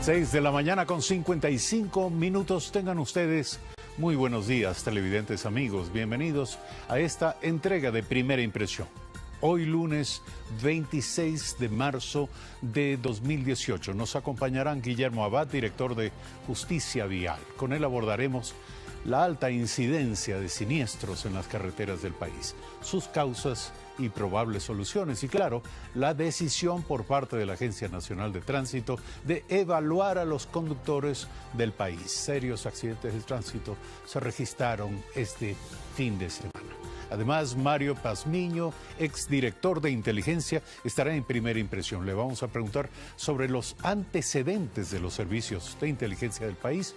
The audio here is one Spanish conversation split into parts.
6 de la mañana con 55 minutos. Tengan ustedes muy buenos días, televidentes amigos. Bienvenidos a esta entrega de Primera Impresión. Hoy lunes 26 de marzo de 2018 nos acompañarán Guillermo Abad, director de Justicia Vial. Con él abordaremos la alta incidencia de siniestros en las carreteras del país, sus causas y probables soluciones. Y claro, la decisión por parte de la Agencia Nacional de Tránsito de evaluar a los conductores del país. Serios accidentes de tránsito se registraron este fin de semana. Además, Mario Pazmiño, exdirector de inteligencia, estará en Primera Impresión. Le vamos a preguntar sobre los antecedentes de los servicios de inteligencia del país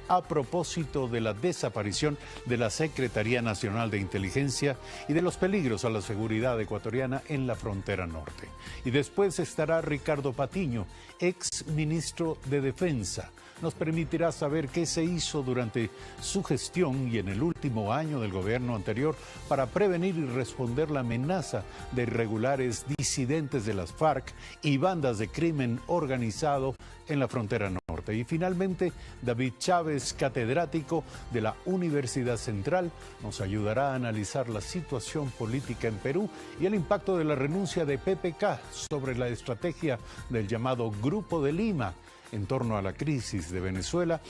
a propósito de la desaparición de la Secretaría Nacional de Inteligencia y de los peligros a la seguridad ecuatoriana en la frontera norte. Y después estará Ricardo Patiño, ex ministro de Defensa. Nos permitirá saber qué se hizo durante su gestión y en el último año del gobierno anterior para prevenir y responder la amenaza de irregulares disidentes de las FARC y bandas de crimen organizado en la frontera norte. Y finalmente, David Chávez, catedrático de la Universidad Central, nos ayudará a analizar la situación política en Perú y el impacto de la renuncia de PPK sobre la estrategia del llamado Grupo de Lima en torno a la crisis de Venezuela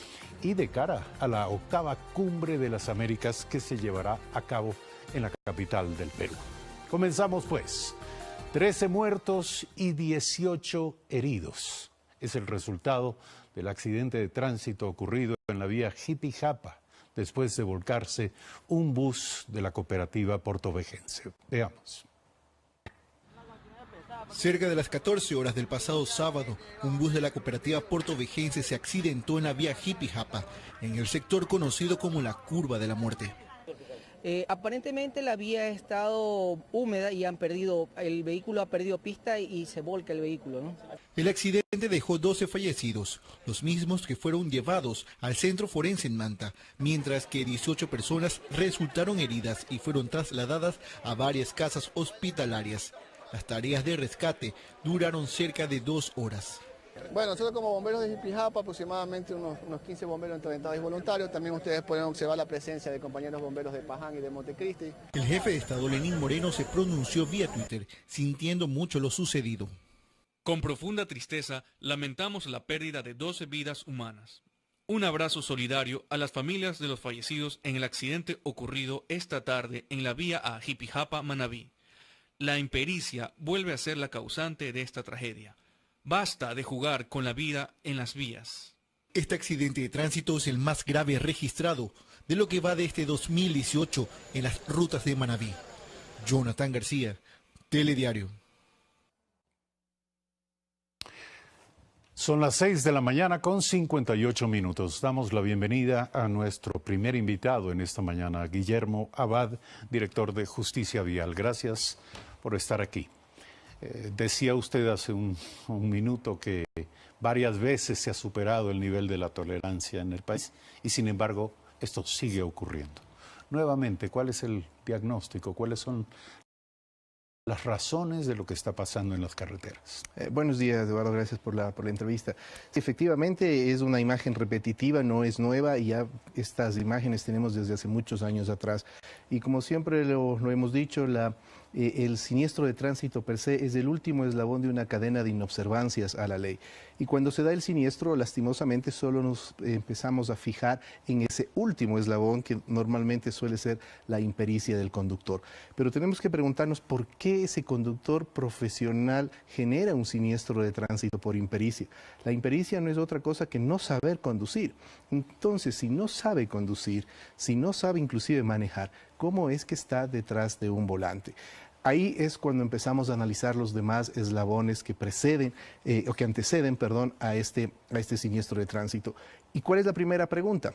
y de cara a la octava Cumbre de las Américas que se llevará a cabo en la capital del Perú. Comenzamos pues. 13 muertos y 18 heridos. Es el resultado del accidente de tránsito ocurrido en la vía Jipijapa después de volcarse un bus de la cooperativa portovejense. Veamos. Cerca de las 14 horas del pasado sábado, un bus de la cooperativa portovejense se accidentó en la vía Jipijapa, en el sector conocido como la Curva de la Muerte. Aparentemente la vía ha estado húmeda y el vehículo ha perdido pista y se volca el vehículo, ¿no? El accidente dejó 12 fallecidos, los mismos que fueron llevados al centro forense en Manta, mientras que 18 personas resultaron heridas y fueron trasladadas a varias casas hospitalarias. Las tareas de rescate duraron cerca de 2 horas. Bueno, nosotros como bomberos de Jipijapa, aproximadamente unos 15 bomberos entreventados y voluntarios. También ustedes pueden observar la presencia de compañeros bomberos de Paján y de Montecristi. El jefe de Estado, Lenín Moreno, se pronunció vía Twitter, sintiendo mucho lo sucedido. Con profunda tristeza, lamentamos la pérdida de 12 vidas humanas. Un abrazo solidario a las familias de los fallecidos en el accidente ocurrido esta tarde en la vía a Jipijapa-Manabí. La impericia vuelve a ser la causante de esta tragedia. Basta de jugar con la vida en las vías. Este accidente de tránsito es el más grave registrado de lo que va de este 2018 en las rutas de Manabí. Jonathan García, Telediario. Son las 6 de la mañana con 58 minutos. Damos la bienvenida a nuestro primer invitado en esta mañana, Guillermo Abad, director de Justicia Vial. Gracias por estar aquí. Decía usted hace un minuto que varias veces se ha superado el nivel de la tolerancia en el país y sin embargo esto sigue ocurriendo. Nuevamente, ¿cuál es el diagnóstico? ¿Cuáles son las razones de lo que está pasando en las carreteras? Buenos días, Eduardo, gracias por la entrevista. Efectivamente, es una imagen repetitiva, no es nueva, y ya estas imágenes tenemos desde hace muchos años atrás. Y como siempre lo hemos dicho, el siniestro de tránsito per se es el último eslabón de una cadena de inobservancias a la ley. Y cuando se da el siniestro, lastimosamente solo nos empezamos a fijar en ese último eslabón que normalmente suele ser la impericia del conductor. Pero tenemos que preguntarnos por qué ese conductor profesional genera un siniestro de tránsito por impericia. La impericia no es otra cosa que no saber conducir. Entonces, si no sabe conducir, si no sabe inclusive manejar, ¿cómo es que está detrás de un volante? Ahí es cuando empezamos a analizar los demás eslabones que anteceden a este siniestro de tránsito. ¿Y cuál es la primera pregunta?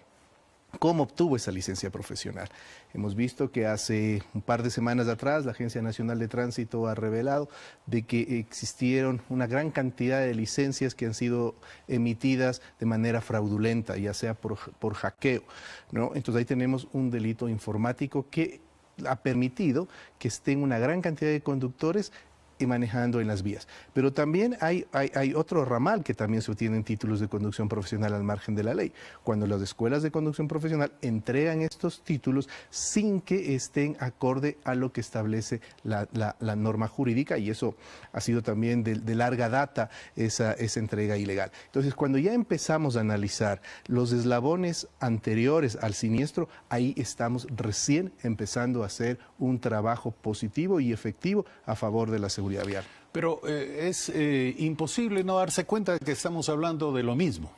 ¿Cómo obtuvo esa licencia profesional? Hemos visto que hace un par de semanas atrás la Agencia Nacional de Tránsito ha revelado de que existieron una gran cantidad de licencias que han sido emitidas de manera fraudulenta, ya sea por hackeo, ¿no? Entonces ahí tenemos un delito informático que ha permitido que estén una gran cantidad de conductores y manejando en las vías. Pero también hay otro ramal que también se obtienen títulos de conducción profesional al margen de la ley. Cuando las escuelas de conducción profesional entregan estos títulos sin que estén acorde a lo que establece la norma jurídica, y eso ha sido también de larga data esa entrega ilegal. Entonces, cuando ya empezamos a analizar los eslabones anteriores al siniestro, ahí estamos recién empezando a hacer un trabajo positivo y efectivo a favor de la seguridad vial. Pero es imposible no darse cuenta de que estamos hablando de lo mismo.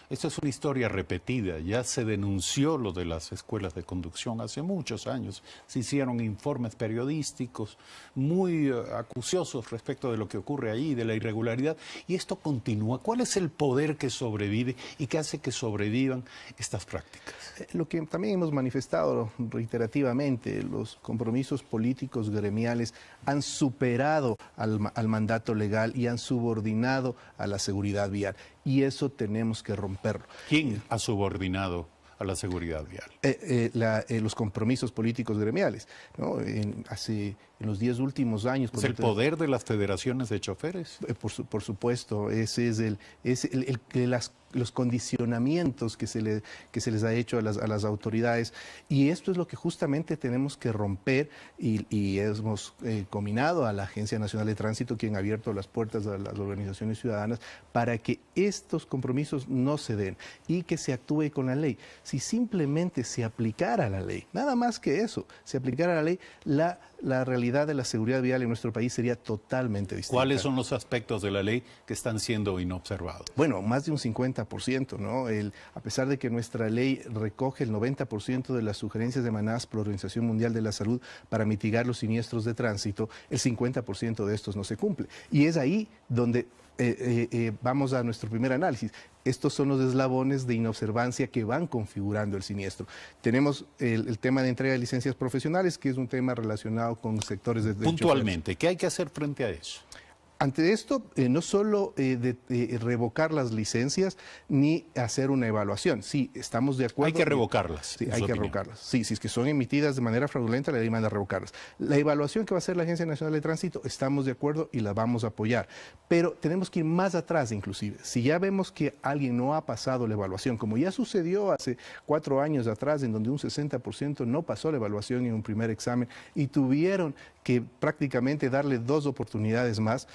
Esta es una historia repetida, ya se denunció lo de las escuelas de conducción hace muchos años, se hicieron informes periodísticos muy acuciosos respecto de lo que ocurre ahí, de la irregularidad, y esto continúa. ¿Cuál es el poder que sobrevive y que hace que sobrevivan estas prácticas? Lo que también hemos manifestado reiterativamente, los compromisos políticos gremiales han superado al mandato legal y han subordinado a la seguridad vial. Y eso tenemos que romperlo. ¿Quién ha subordinado a la seguridad vial? Los compromisos políticos gremiales, ¿no? En los 10 últimos años... ¿Es el poder de las federaciones de choferes? Por supuesto, ese es los condicionamientos que se les ha hecho a las autoridades, y esto es lo que justamente tenemos que romper, y hemos combinado a la Agencia Nacional de Tránsito, quien ha abierto las puertas a las organizaciones ciudadanas para que estos compromisos no se den y que se actúe con la ley. Si simplemente se aplicara la ley, nada más que eso, se aplicara la ley, la realidad de la seguridad vial en nuestro país sería totalmente distinta. ¿Cuáles son los aspectos de la ley que están siendo inobservados? Bueno, más de un 50%, ¿no? A pesar de que nuestra ley recoge el 90% de las sugerencias emanadas por la Organización Mundial de la Salud para mitigar los siniestros de tránsito, el 50% de estos no se cumple. Y es ahí donde vamos a nuestro primer análisis. Estos son los eslabones de inobservancia que van configurando el siniestro. Tenemos el tema de entrega de licencias profesionales, que es un tema relacionado con sectores de puntualmente, ¿qué hay que hacer frente a eso? Ante esto, no solo revocar las licencias ni hacer una evaluación. Sí, estamos de acuerdo. Hay que revocarlas. Sí, hay que revocarlas. Sí, si es que son emitidas de manera fraudulenta, la ley manda a revocarlas. La evaluación que va a hacer la Agencia Nacional de Tránsito, estamos de acuerdo y la vamos a apoyar. Pero tenemos que ir más atrás, inclusive. Si ya vemos que alguien no ha pasado la evaluación, como ya sucedió hace 4 años atrás, en donde un 60% no pasó la evaluación en un primer examen y tuvieron que prácticamente darle 2 oportunidades más,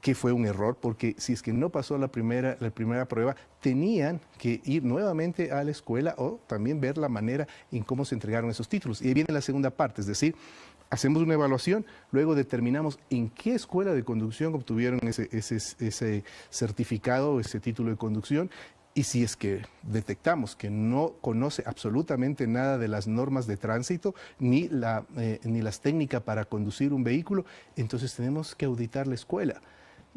que fue un error, porque si es que no pasó la primera prueba, tenían que ir nuevamente a la escuela o también ver la manera en cómo se entregaron esos títulos. Y ahí viene la segunda parte, es decir, hacemos una evaluación, luego determinamos en qué escuela de conducción obtuvieron ese certificado, ese título de conducción, y si es que detectamos que no conoce absolutamente nada de las normas de tránsito, ni las técnicas para conducir un vehículo, entonces tenemos que auditar la escuela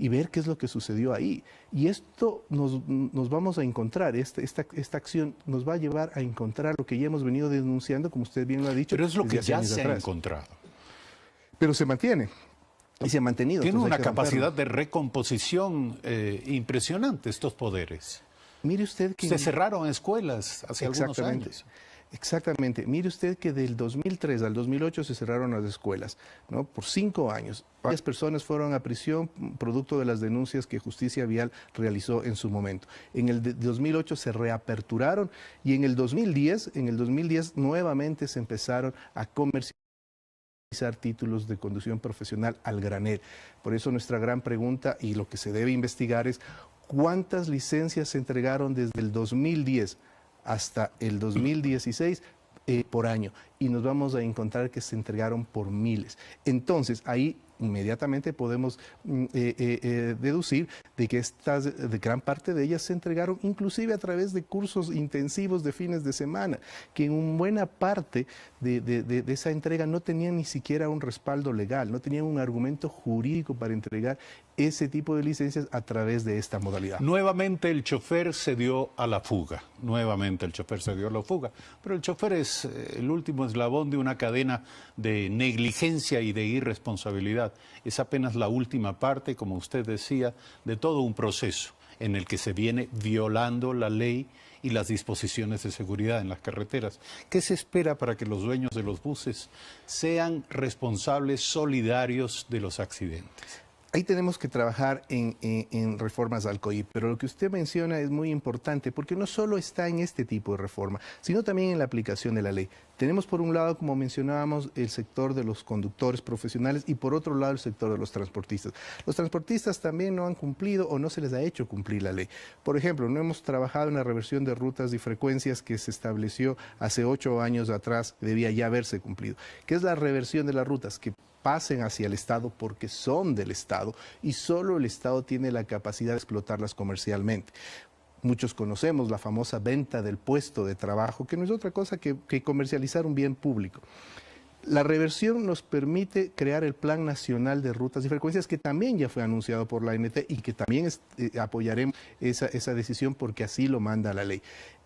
y ver qué es lo que sucedió ahí. Y esto nos vamos a encontrar, esta acción nos va a llevar a encontrar lo que ya hemos venido denunciando, como usted bien lo ha dicho. Pero es lo que ya se ha encontrado. Pero se mantiene. Y se ha mantenido. Tiene una capacidad de recomposición impresionante estos poderes. Mire usted que... Se cerraron escuelas hace algunos años. Exactamente. Mire usted que del 2003 al 2008 se cerraron las escuelas, ¿no? Por 5 años. Varias personas fueron a prisión producto de las denuncias que Justicia Vial realizó en su momento. En el 2008 se reaperturaron y en el 2010 nuevamente se empezaron a comercializar títulos de conducción profesional al granel. Por eso nuestra gran pregunta y lo que se debe investigar es ¿cuántas licencias se entregaron desde el 2010 hasta el 2016 por año? Y nos vamos a encontrar que se entregaron por miles. Entonces, ahí inmediatamente podemos deducir de que de gran parte de ellas se entregaron inclusive a través de cursos intensivos de fines de semana, que en buena parte de esa entrega no tenían ni siquiera un respaldo legal, no tenían un argumento jurídico para entregar ese tipo de licencias a través de esta modalidad. Nuevamente el chofer se dio a la fuga, pero el chofer es el último eslabón de una cadena de negligencia y de irresponsabilidad. Es apenas la última parte, como usted decía, de todo un proceso en el que se viene violando la ley y las disposiciones de seguridad en las carreteras. ¿Qué se espera para que los dueños de los buses sean responsables solidarios de los accidentes? Ahí tenemos que trabajar en reformas al COIP, pero lo que usted menciona es muy importante porque no solo está en este tipo de reforma, sino también en la aplicación de la ley. Tenemos por un lado, como mencionábamos, el sector de los conductores profesionales y por otro lado el sector de los transportistas. Los transportistas también no han cumplido o no se les ha hecho cumplir la ley. Por ejemplo, no hemos trabajado en la reversión de rutas y frecuencias que se estableció hace 8 años atrás, debía ya haberse cumplido. ¿Qué es la reversión de las rutas? Que pasen hacia el Estado porque son del Estado y solo el Estado tiene la capacidad de explotarlas comercialmente. Muchos conocemos la famosa venta del puesto de trabajo, que no es otra cosa que comercializar un bien público. La reversión nos permite crear el Plan Nacional de Rutas y Frecuencias, que también ya fue anunciado por la ANT y que también apoyaremos esa decisión porque así lo manda la ley.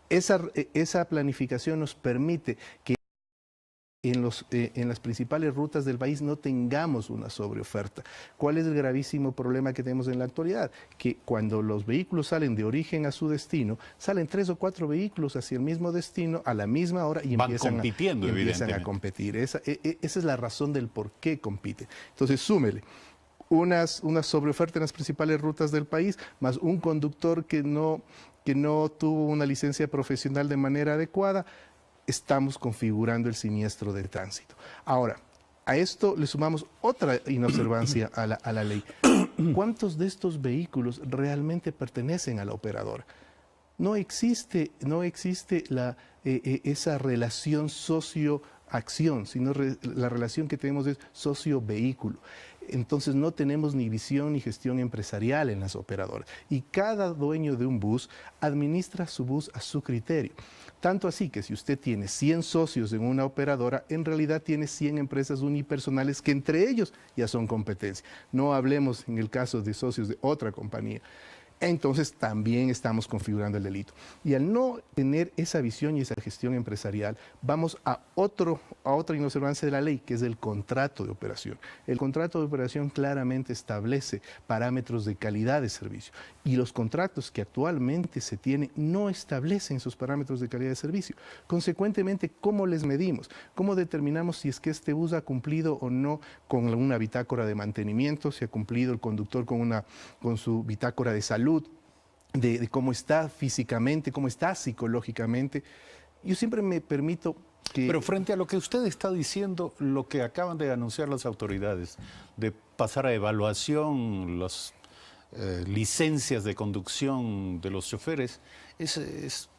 Esa planificación nos permite que en las principales rutas del país no tengamos una sobreoferta. ¿Cuál es el gravísimo problema que tenemos en la actualidad? Que cuando los vehículos salen de origen a su destino, salen 3 o 4 vehículos hacia el mismo destino a la misma hora y empiezan a competir. Esa es la razón del por qué compiten. Entonces, súmele una sobreoferta en las principales rutas del país, más un conductor que no tuvo una licencia profesional de manera adecuada, estamos configurando el siniestro de tránsito. Ahora, a esto le sumamos otra inobservancia a la ley. ¿Cuántos de estos vehículos realmente pertenecen a la operadora? No existe esa relación socio-acción, sino la relación que tenemos es socio-vehículo. Entonces no tenemos ni visión ni gestión empresarial en las operadoras. Y cada dueño de un bus administra su bus a su criterio. Tanto así que si usted tiene 100 socios en una operadora, en realidad tiene 100 empresas unipersonales que entre ellos ya son competencia. No hablemos en el caso de socios de otra compañía. Entonces también estamos configurando el delito. Y al no tener esa visión y esa gestión empresarial, vamos a otra inobservancia de la ley, que es el contrato de operación. El contrato de operación claramente establece parámetros de calidad de servicio. Y los contratos que actualmente se tienen no establecen esos parámetros de calidad de servicio. Consecuentemente, ¿cómo les medimos? ¿Cómo determinamos si es que este bus ha cumplido o no con una bitácora de mantenimiento, si ha cumplido el conductor con su bitácora de salud? De cómo está físicamente, cómo está psicológicamente. Yo siempre me permito que... Pero frente a lo que usted está diciendo, lo que acaban de anunciar las autoridades, de pasar a evaluación las licencias de conducción de los choferes, es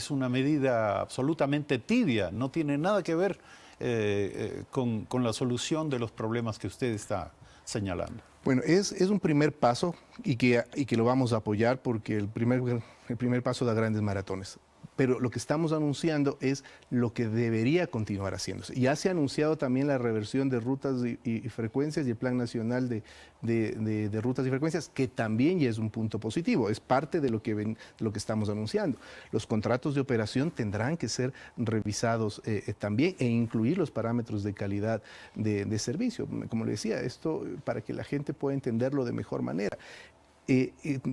una medida absolutamente tibia, no tiene nada que ver con la solución de los problemas que usted está señalando. Bueno, es un primer paso y que lo vamos a apoyar porque el primer paso da grandes maratones. Pero lo que estamos anunciando es lo que debería continuar haciéndose. Ya se ha anunciado también la reversión de rutas y frecuencias y el Plan Nacional de Rutas y Frecuencias, que también ya es un punto positivo, es parte de lo que estamos anunciando. Los contratos de operación tendrán que ser revisados también e incluir los parámetros de calidad de servicio. Como le decía, esto para que la gente pueda entenderlo de mejor manera,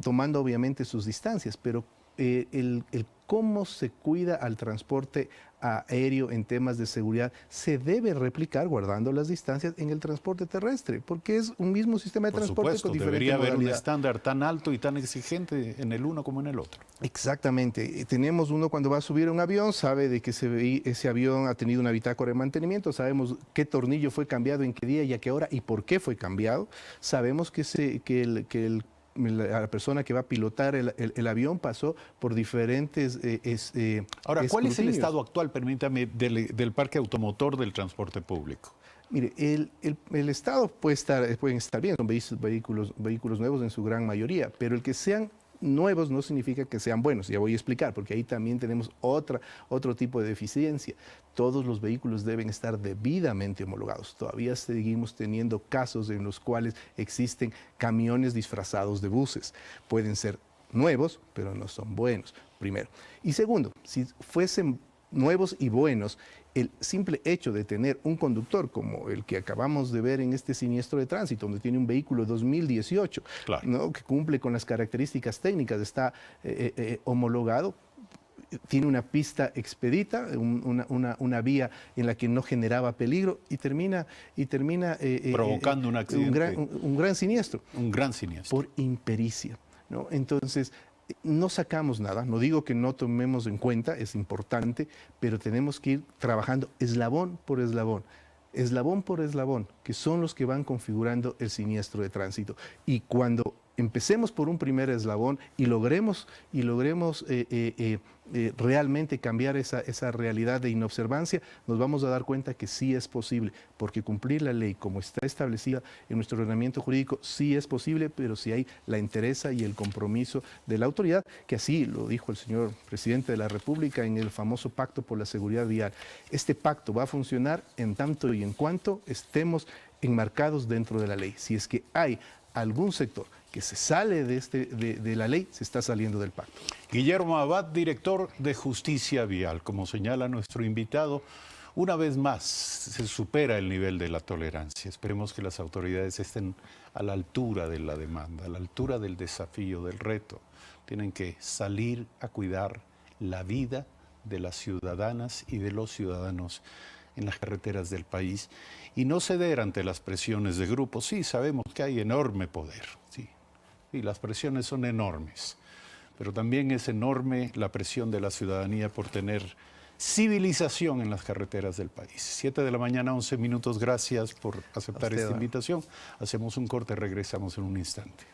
tomando obviamente sus distancias, pero el cómo se cuida al transporte aéreo en temas de seguridad se debe replicar, guardando las distancias, en el transporte terrestre, porque es un mismo sistema de transporte con diferente debería haber modalidad. un estándar tan alto y tan exigente en el uno como en el otro. Exactamente. Tenemos uno cuando va a subir a un avión, sabe de que ese avión ha tenido una bitácora de mantenimiento, sabemos qué tornillo fue cambiado, en qué día y a qué hora y por qué fue cambiado. Sabemos la persona que va a pilotar el avión pasó por diferentes Ahora, ¿cuál es el escrutinios. estado actual, permítame, del parque automotor del transporte público? Mire, el estado pueden estar bien, son vehículos nuevos en su gran mayoría, pero el que sean nuevos no significa que sean buenos, ya voy a explicar, porque ahí también tenemos otro tipo de deficiencia. Todos los vehículos deben estar debidamente homologados. Todavía seguimos teniendo casos en los cuales existen camiones disfrazados de buses. Pueden ser nuevos, pero no son buenos, primero. Y segundo, si fuesen nuevos y buenos, el simple hecho de tener un conductor como el que acabamos de ver en este siniestro de tránsito, donde tiene un vehículo 2018, claro, ¿no?, que cumple con las características técnicas, está homologado, tiene una pista expedita, una vía en la que no generaba peligro y termina provocando un accidente. Un gran siniestro. Un gran siniestro. Por impericia, ¿no? Entonces, no sacamos nada, no digo que no tomemos en cuenta, es importante, pero tenemos que ir trabajando eslabón por eslabón, que son los que van configurando el siniestro de tránsito. Y cuando empecemos por un primer eslabón y logremos realmente cambiar esa realidad de inobservancia, nos vamos a dar cuenta que sí es posible, porque cumplir la ley como está establecida en nuestro ordenamiento jurídico sí es posible, pero si hay la entereza y el compromiso de la autoridad, que así lo dijo el señor presidente de la República en el famoso Pacto por la Seguridad Vial. Este pacto va a funcionar en tanto y en cuanto estemos enmarcados dentro de la ley. Si es que hay algún sector que se sale de la ley, se está saliendo del pacto. Guillermo Abad, director de Justicia Vial. Como señala nuestro invitado, una vez más se supera el nivel de la tolerancia. Esperemos que las autoridades estén a la altura de la demanda, a la altura del desafío, del reto. Tienen que salir a cuidar la vida de las ciudadanas y de los ciudadanos en las carreteras del país y no ceder ante las presiones de grupos. Sí, sabemos que hay enorme poder, sí, y las presiones son enormes, pero también es enorme la presión de la ciudadanía por tener civilización en las carreteras del país. 7 de la mañana, 11 minutos. Gracias por aceptar esta invitación. Hacemos un corte, regresamos en un instante.